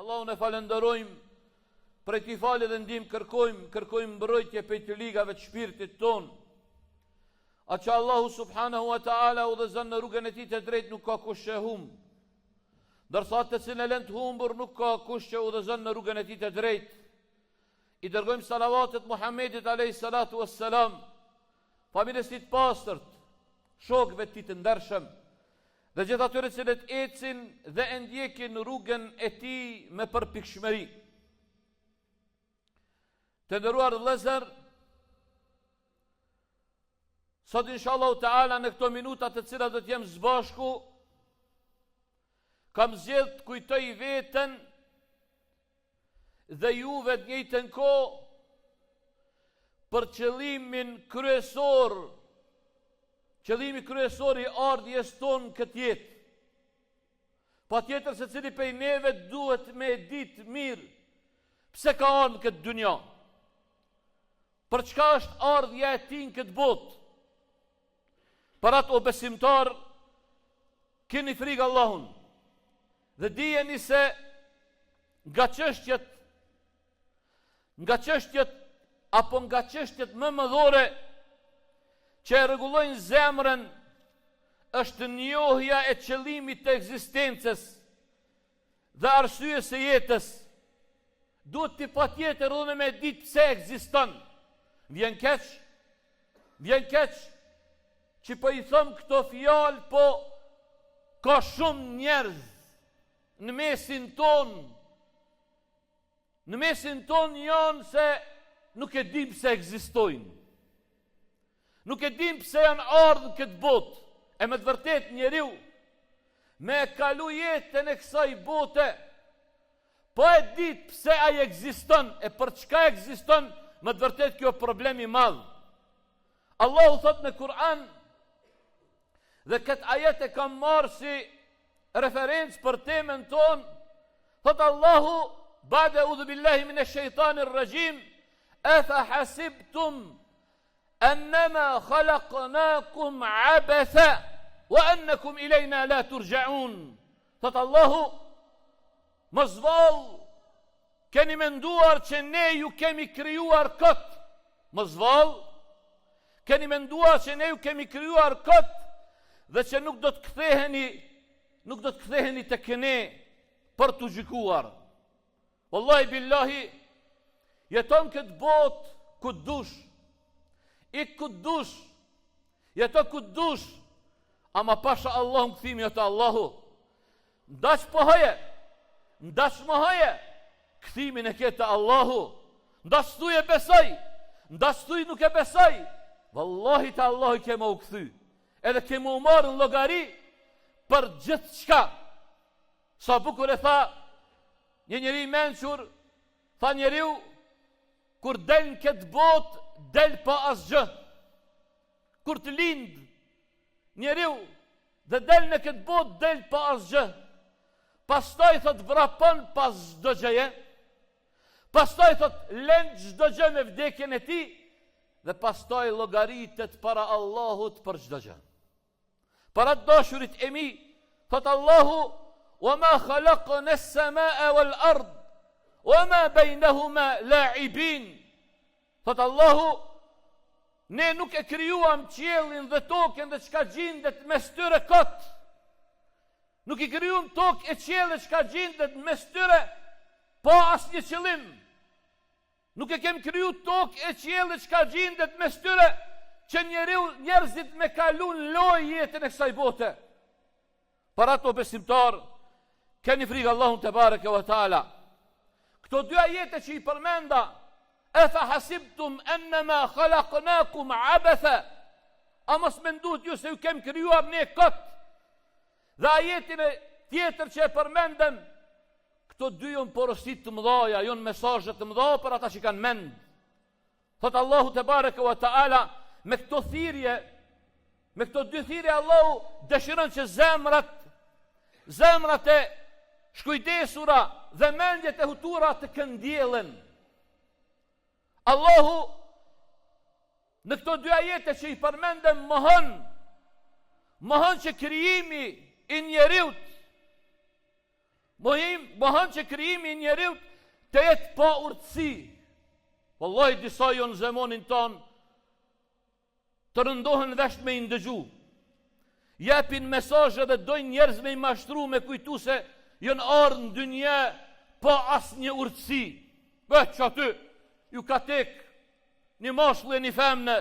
Allahun e falenderojmë, prej t'i falë dhe ndihmë kërkojmë mbrojtje prej të ligave të shpirtit ton. A që Allahu subhanahu wa ta'ala udhëzon në rrugën e tij të drejtë nuk ka kush që humb. Ndërsa të cilën e lën të humbur nuk ka kush që udhëzon në rrugën e tij të drejtë. I dërgojmë salavatet Muhammedit alayhi salatu wassalam, familjes tij të pastërt, shokëve të tij të ndershëm, dhe gjithë atyre cilët ecin dhe e ndjekin rrugën e tij me përpikshmëri. Të nderuar vëllezër, sot inshallah taala në këto minuta të cilat do të jem së bashku, kam zgjedhur të kujtoj veten dhe juve të njëjtën kohë për qëllimin kryesor. Qëllimi kryesor i ardhjes tonë këtë jetë. Patjetër se cili prej neve duhet me ditë mirë pse ka ardhur në këtë dunja. Për çka është ardhja e tij në këtë botë? Për atë o besimtar, keni frikë Allahun. Dhe dijeni se nga çështjet apo nga çështjet më mëdhore që e rregullojnë zemrën është njohja e qëllimit të ekzistencës dhe arsyes së jetës. Duhet ti patjetër edhe me ditë pse ekziston. Vjen keq që po i thëm këto fjalë, po ka shumë njerëz në mesin ton janë se nuk e dim pse ekzistojnë. Nuk e dim pse janë ardhur këtë botë. E me të vërtet njeriu me kalu jetën e kësaj bote, po e dit pse ai ekziston e për çka ekziston, me të vërtet kjo problem i madh. Allahu thot në Kur'an, dhe këtë ajet e kam marrë si referencë për temën tonë, thot Allahu, ba'de udhu billahi minash shaitanir rajim, afa hasibtum annama khalaqnakum abatha wa annakum ilayna la turja'un. Thot Allahu, mos vallë, keni menduar që ne ju kemi krijuar kot. Mos vallë, keni menduar që ne ju kemi krijuar kot dhe që nuk do të ktheheni tek ne për të gjykuar. Wallahi billahi, jeton këtë botë ku dush, ku dush, jeto ku dush, ama pasha Allahun kthimi atë Allahu. Ndash pohoje, ndash mohoje, kthimin e ketë Allahu. Ndash thuj e besoj, ndash thuj nuk e besoj. Wallahi te Allahu kema u kthy. Edhe kema u marrë në llogari për gjithë çka. Sa bukur e tha një njeri i mençur, tha njeriu kur del në këtë botë, del pa asgjë. Kur të lind njeriu dhe del në këtë botë, del pa asgjë. Pastaj thot vrapon pas çdo gjëje. Pastaj thot lën çdo gjë me vdekjen e tij dhe pastaj llogaritet para Allahut për çdo gjë. Para dashurit e mi, thot Allahu, wa ma khalaqna as-samaa wal ard wa ma baynahuma la'ibin. Thot Allahu, ne nuk e krijuam qiellin dhe tokën dhe çka gjendet mes tyre kot. Nuk i krijuam tokë e qiellin çka gjendet mes tyre pa asnjë qëllim. Nuk e kem kriju tokë e qiellin çka gjendet mes tyre që njerëzit me kalun loj jetën e kësaj bote. Para ato besimtar, keni frikë Allahun te bareke ve taala. Këto dy ajete që i përmenda, afa hasibtum annama khalaqnakum abatha, a mos mendut ju se ju kem krijuar ne kot. Dhe ajetin e tjetër që e përmendem, këto dy janë porosit të mëdha, janë mesazhe të mëdha për ata që kanë mend. Thot Allahu te bareke ve taala, me këto dy thirrje Allahu dëshiron që zemrat e shkujdesura dhe mendjet e hutura të këndjellen. Allahu në këto dy ajete që i përmendem mohon që krijimi i njeriut, Mohon që krijimi i njeriut të jetë pa urtësi. Wallahi disa jo në zemonin tonë të rëndohen vesh me i ndëgju. Japin mesazhe dhe dojnë njerëz me i mashtru, me kujtu se jënë ardhur në dynje pa asnjë urtësi. Që aty ju ka tek një mashkull e një femne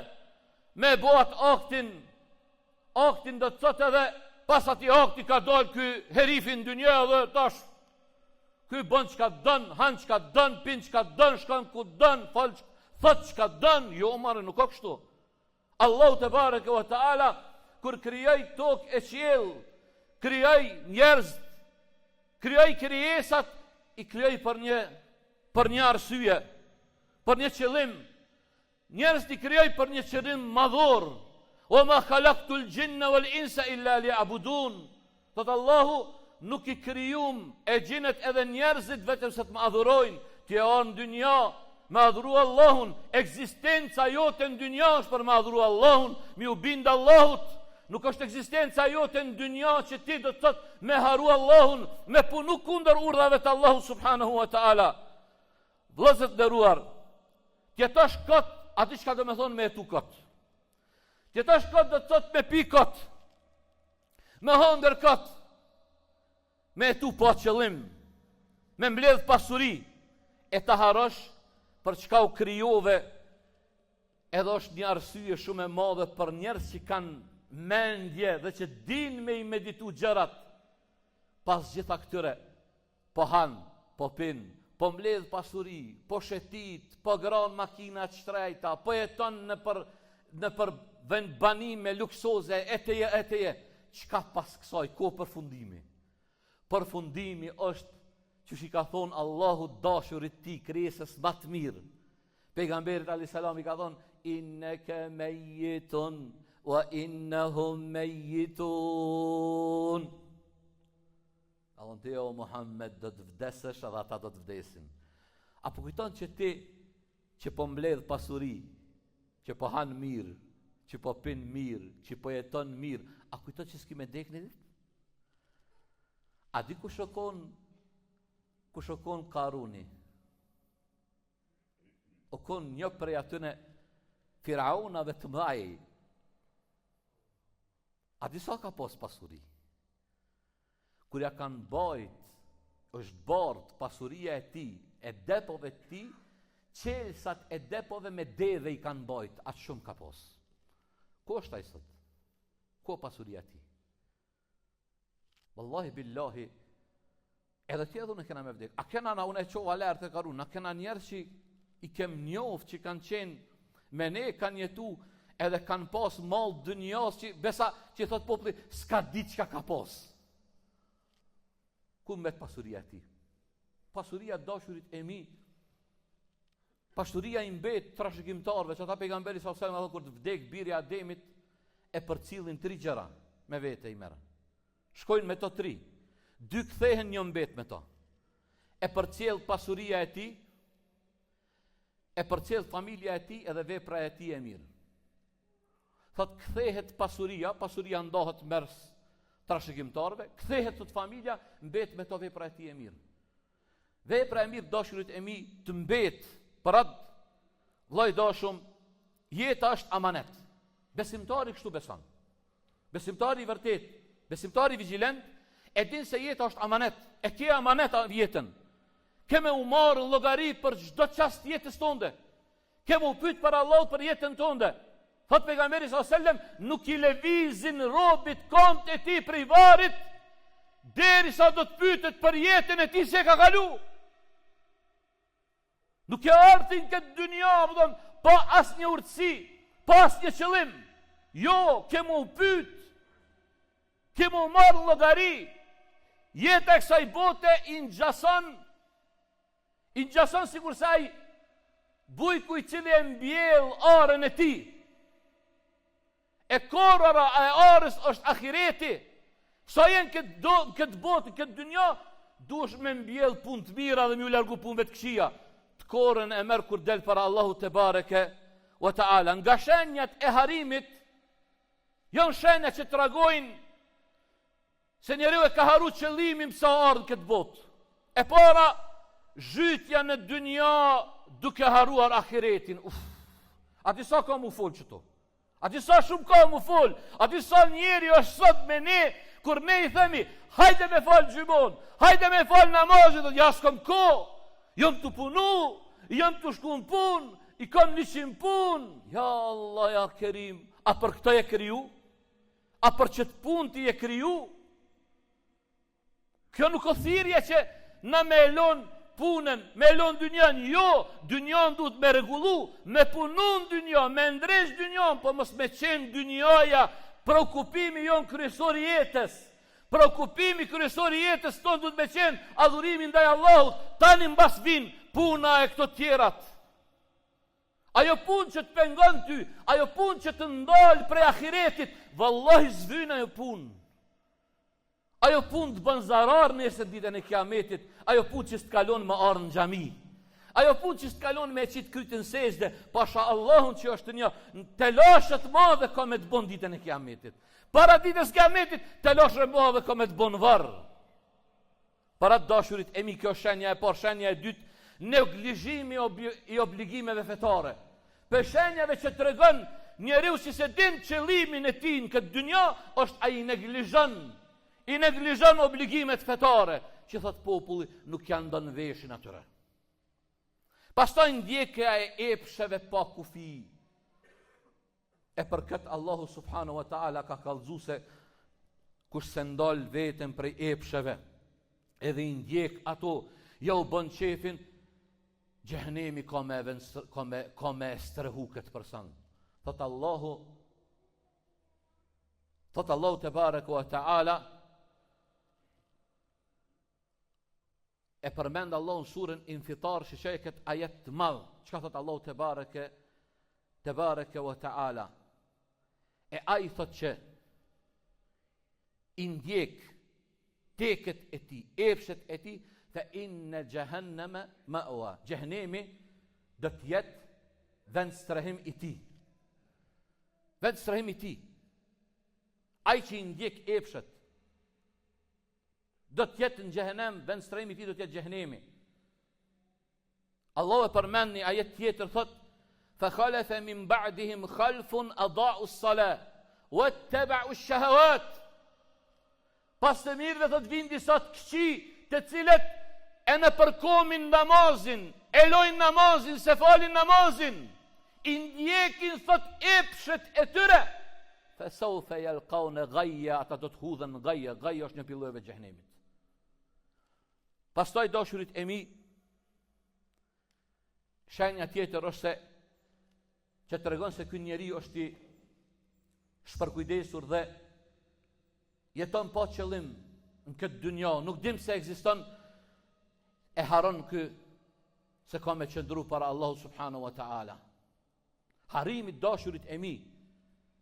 me boat aktin do të thotë edhe pas atij akti ka dalë ky herifi në dynje dhe tash ky bën çka don, han çka don, pin çka don, shkon ku don, thot çka don. Jo, marrë nuk ka kështu. Allahu te bareke ve taala kur krijoi tokë e qiell, krijoi njerëz, krijoi krijesat, i krijoi për një arsye, për një qëllim. Njerëzit i krijoi për një qëllim madhor. O ma khalaqtul jinna wal insa illa liya'budun. Thot Allahu, nuk i krijum e gjinët edhe njerëzit vetëm se të më adhurojnë. Ti e në dynja me adhuru Allahun, ekzistenca jote në dynja është për me adhuru Allahun, mi u bindë Allahut. Nuk është ekzistenca jote në dynja që ti do të thotë me haru Allahun, me punu kundër urdhave të Allahu subhanahu wa ta'ala. Vëllezër të nderuar, tjetash kot, aty çka do me thonë me etu kot. Tjetash kot do të thotë me pi kot, me hëndër kot, me etu pa qëllim, me mbledh pasuri, e ta harosh për çka u krijove, edhe është një arsye shumë e madhe për njerëz që kanë mendje dhe që din me i meditu gjërat. Pas gjitha këtyre, po han, po pin, po mbledh pasuri, po shetit, po gran makinat shtrejta, po jeton në për vend banime luksoze, eteje. Çka pas kësaj, ko përfundimi? Përfundimi është që shi ka thonë Allahu dashurit ti, krijesës më të mirë. Pejgamberit alayhis salam i ka thonë inneke mejitun wa innahum mejitun. A thonë ti o Muhammed do të vdesësh edhe ata do të vdesin. Apo kujton që ti që po mbledh pasuri, që po han mirë, që po pin mirë, që po jeton mirë, a kujton që s'ki me dekni? A di ku shokon Karuni? O kon një prej atyne Firaunave të mëdhaj. A di sa ka pas pasuri? Kur ja kanë bajt, është bardh pasuria e ti, e depove të ti, qelsat e depove me deve i kanë bajt, atë shumë ka pas. Ko është ai sot? Ko pasuria ti? Wallahi billahi, edhe ti edhe unë kena me vdek. A kena na unë e qova lërë të Karun, a kena njerë që i kem njoft, që kanë qenë me ne, kanë jetu, edhe kanë pas malë dënjas, që besa që thot populli, s'ka ditë çka ka pas. Ku mbet pasuria ti? Pasuria dashurit e mi, pasuria i mbet trashëgimtarve, që ata pejgamberi sa sallam edhe kur të vdek birja Ademit, e përcillin 3 gjëra me vete i merën. Shkojnë me to 3. 2 kthehen, një mbet me to. E përcjell pasuria e ti, e përcjell familja e ti edhe vepra e ti e mirë. Thot kthehet pasuria ndohet mers trashëgimtarve, kthehet tot familja, mbet me to vepra e ti e mirë. Vepra e mirë dashurit e mi të mbet, për atë vllai dashum, jeta është amanet. Besimtari kështu beson. Besimtari i vërtet, besimtari vigjilent, e din se jeta është amanet, e ke amanet jetën. Keme u marrë në llogari për çdo çast jetës tënde. Keme u pyet për Allahut për jetën tënde. Thot pejgamberi sallallahu alajhi wasallam, nuk i lëvizin robit komt e tij prej varrit derisa do të pyetet për jetën e tij se ka kalu. Nuk e ardhin këtë dynja, pa asnjë urtësi, pa asnjë qëllim. Jo, kemu u pyet, kemu u marrë llogari. Jeta e kësaj bote i ngjason sikur se ai bujku i cili e mbjell arën e tij. E korora e arës është ahireti. Sa jenë këtë botë, këtë dynja, duhesh me mbjell punë të mira dhe më u largu punëve të këqija. Të korën e merr kur del para Allahu te bareke wa taala. Nga shenjat e harimit janë shenjat që tregojnë se njeriu e ka haru qëllimin pse ardh këtë botë. E para, zhytja në dynja duke haruar ahiretin. A ti sa ka mu fol qëto? A ti sa shumë ka mu fol? A ti sa njeri është sot me ne, kur ne i themi, hajde me fal gjymon, hajde me fal namazit, ja s'kom ko, jom të punu, jom të shku në pun, i kam 100 pun. Ja Allah, ja Kerim, a për këta e kriju? A për qëtë pun ti e kriju? Kjo nuk o thirrje që na me elon punën, me elon dynjan. Jo, dynjan duhet me regullu, me punun dynjan, me ndresh dynjan, po mos me qenë dynjaja preokupimi jon kryesor i jetës. Preokupimi kryesor i jetës tonë duhet me qenë adhurimi ndaj Allahut. Tani mbas vin puna e këto tjerat. Ajo punë që të pengon ty, ajo punë që të ndalë prej ahiretit, vallahi zvyn ajo punë. Ajo punë të bën zarar nesër ditën e kiametit, ajo punë që s'kalon me ardh në xhami. Ajo punë që s'kalon me qit krytën sejdë, pasha Allahun që është një telashe të madhe ka me të bën ditën e kiametit. Para ditës kiametit, telashe të madhe ka me të bën varr. Para të dashurit, emi kjo shenja e parë, shenja e dytë, neglizhimi i obligimeve fetare. Për shenjave që tregon njeriu që se din qëllimin e tij në këtë dynja, është ai i neglizhon obligimet fetare, që thot populli nuk janë ndën veshin atyre. Pastaj ndjekja e epsheve pa kufi. E për këtë Allahu subhanahu wa taala ka kallëzu se kush se ndal veten prej epsheve, edhe i ndjek ato, ja u bën qefin, Gjehenemi ka me strehu këtë person. Thot Allahu te bareke wa taala, e përmend Allahu në surën Infitar, shishoj këtë ajet të madh. Çka thot Allahu te bareke wa taala? E ai thot që i ndjek teket e tij, epshet e tij, fa inna jahannama ma'wa. Gjehenemi do të jetë vend strehim i tij. Vend strehim i tij. Ai që i ndjek epshet do të jetë në Gjehenem, vend strehim i tij do të jetë Gjehenemi. Allahu e përmend një ajet tjetër, thot fa khalafa min ba'dihim khalfun adaa'u s-salah wattaba'u ash-shahawat. Pas të mirëve thot vinë disa të këqij, të cilët e në përkomin namazin, e lojnë namazin, se falin namazin, i ndjekin thot epshet e tyre, fa sawfa yalqawna ghayya, ata do të hudhen në ghayya. Ghayya është një pillëve të xhenemit. Pastaj dashurit e mi, shenja tjetër është se që tregon se ky njeri është i shpërkujdesur dhe jeton pa qëllim në këtë dynja, nuk dim se ekziston, e haron ky se ka me qëndru para Allahu subhanahu wa taala. Harimi dashurit e mi,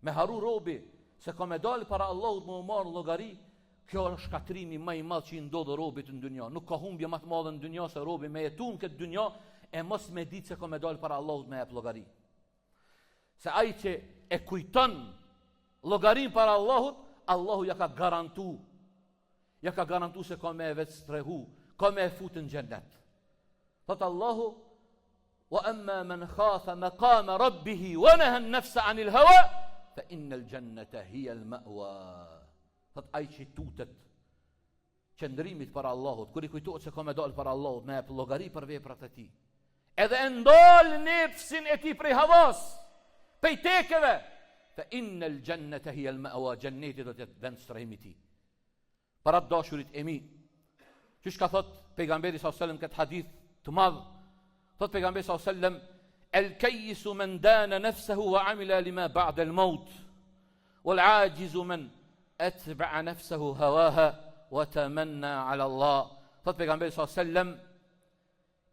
me haru robi se ka me dalë para Allahut më marrë llogari, kjo është shkatrimi më i madh që i ndodh robit në dynja. Nuk ka humbje më të madhe në dynja se robi me jetu në këtë dynja e mos me ditë se ka me dalë para Allahut me jep llogari. Se ai që e kujton llogarin para Allahut, Allahu ja ka garantu se ka me vetë strehu, ka me futë në xhennet. Thot Allahu, wa amma man khafa maqama rabbih wa naha an-nafsa 'anil hawa fa innal jannata hiya al-ma'wa. Thot ai që tutet qëndrimit para Allahut, kur i kujtohet se ka me dalë para Allahut me jep llogari për veprat e tij, edhe e ndal nefsin e tij prej havas, prej tekeve, fa innal jannata hiya al-ma'wa, janneti do të jetë vend strehimi i tij. Para dashurit e mi, qysh ka thot pejgamberi sallallahu alajhi wasallam këtë hadith të madh, thot pejgamberi sallallahu alajhi wasallam, el-kayyisu man dana nafsahu wa amila lima ba'da al-maut, wal-ajizu man atba'a nafsahu hawaha wa tamanna 'ala Allah. Thot pejgamberi sallallahu alajhi wasallam,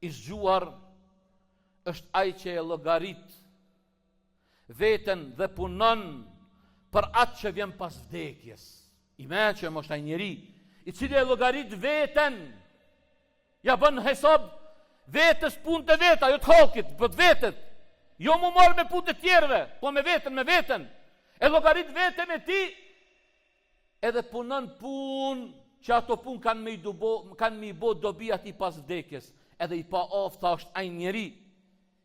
i zgjuar është ai që e llogarit veten dhe punon për atë që vjen pas vdekjes. Ima që është ai njeri i cili e llogarit veten, ja bën hesab vetës punë të veta, jo të halkit, po të vetet. Jo mu marr me punë të tjerëve, po me veten. E llogarit veten e tij, edhe punon punë që ato pun kanë me i bo dobi ati pas vdekjes, edhe i pa afta është ai njeri,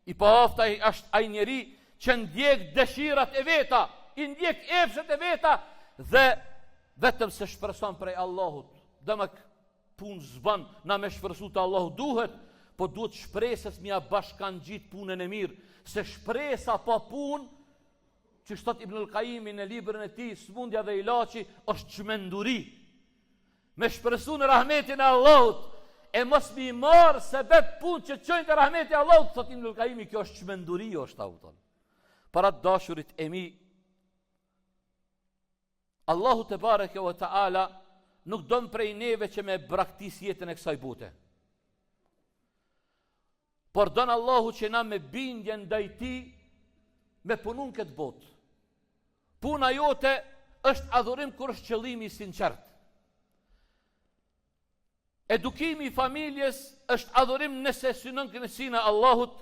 i pa afta është ai njeri që ndjek dëshirat e veta, i ndjek efshet e veta, dhe vetëm se shpreson prej Allahut, dhe me punë zban, na me shpresu të Allahut duhet, po duhet shpresës mja bashkan gjitë punën e mirë, se shpresa pa punë, që shtot Ibnul Qayyimi në librin e tij Smundja dhe ilaçi, është çmenduri. Me shpresu në rahmetin e Allahut, e mos mi marë sebeb punë që çojnë të rahmeti e Allahut, thot Ibnul Qayyimi, kjo është çmenduri, është auton. Para të dashurit e mi, Allahu te bareke ve taala nuk don prej neve që me braktis jetën e kësaj bote. Por don Allahu që na me bindje ndaj tij me punun këtë botë. Puna jote është adhurim kur është qëllimi i sinqert. Edukimi i familjes është adhurim nëse synon kënaqësinë e Allahut.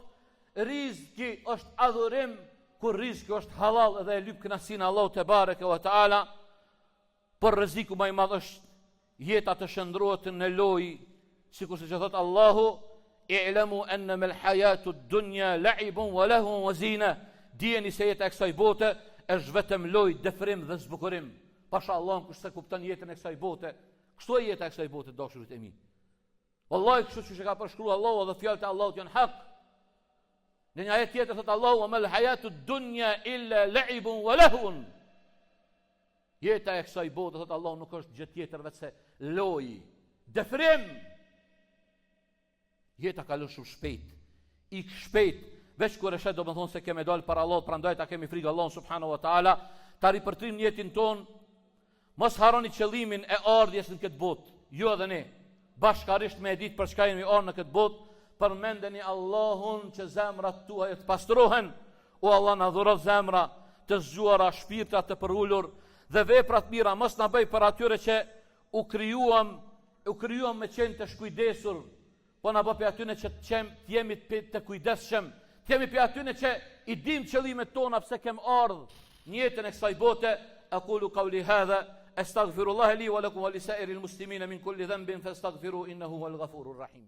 Rizki është adhurim kur rizki është halal dhe e lyp kënaqësinë e Allahut te bareke ve taala. Por rreziku më i madh është jeta të shndrohet në lojë, sikur se thot Allahu, i'lamu annama al-hayatu ad-dunya la'ibun wa lahun wa zina. Dijeni se jeta e kësaj bote është vetëm lojë, dëfrim dhe zbukurim. Pasha Allah, kush se kupton jetën e kësaj bote, kështu e jeta e kësaj bote, dashurit e mi. Wallahi kështu që ka përshkruar Allahu dhe fjalët e Allahut janë hak. Në një ajet tjetër thot Allahu, "Wa mal hayatu ad-dunya illa la'ibun wa lahun." Jeta e kësaj bote, thot Allahu, nuk është gjë tjetër vetëse lojë, dëfrim. Jeta kalon shumë shpejt, ik shpejt. Veç kur e shet do më thonë se keme dalë para Allahut, prandaj ta kemi frikë Allahun subhanahu wa taala, ta ripërtrim jetin ton, mos harroni qëllimin e ardhjes në këtë botë, ju edhe ne, bashkarisht me e ditë për çka jemi ardhur në këtë botë, përmendeni Allahun që zemrat tuaja të pastrohen, o Allah na dhuro zemra të zgjuara, shpirtra të përullur dhe vepra të mira, mos na bëj për atyre që u krijuam me qenë të shkujdesur, po na bë për atyre që të jemi të kujdesshëm, të jemi për atyre që i dim qëllimet tona pse kem ardhur në jetën e kësaj bote. Aqulu qawli hadha astaghfirullah li wa lakum wa li sa'iril muslimina min kulli dhanbin fastaghfiru innahu huwal ghafurur rahim.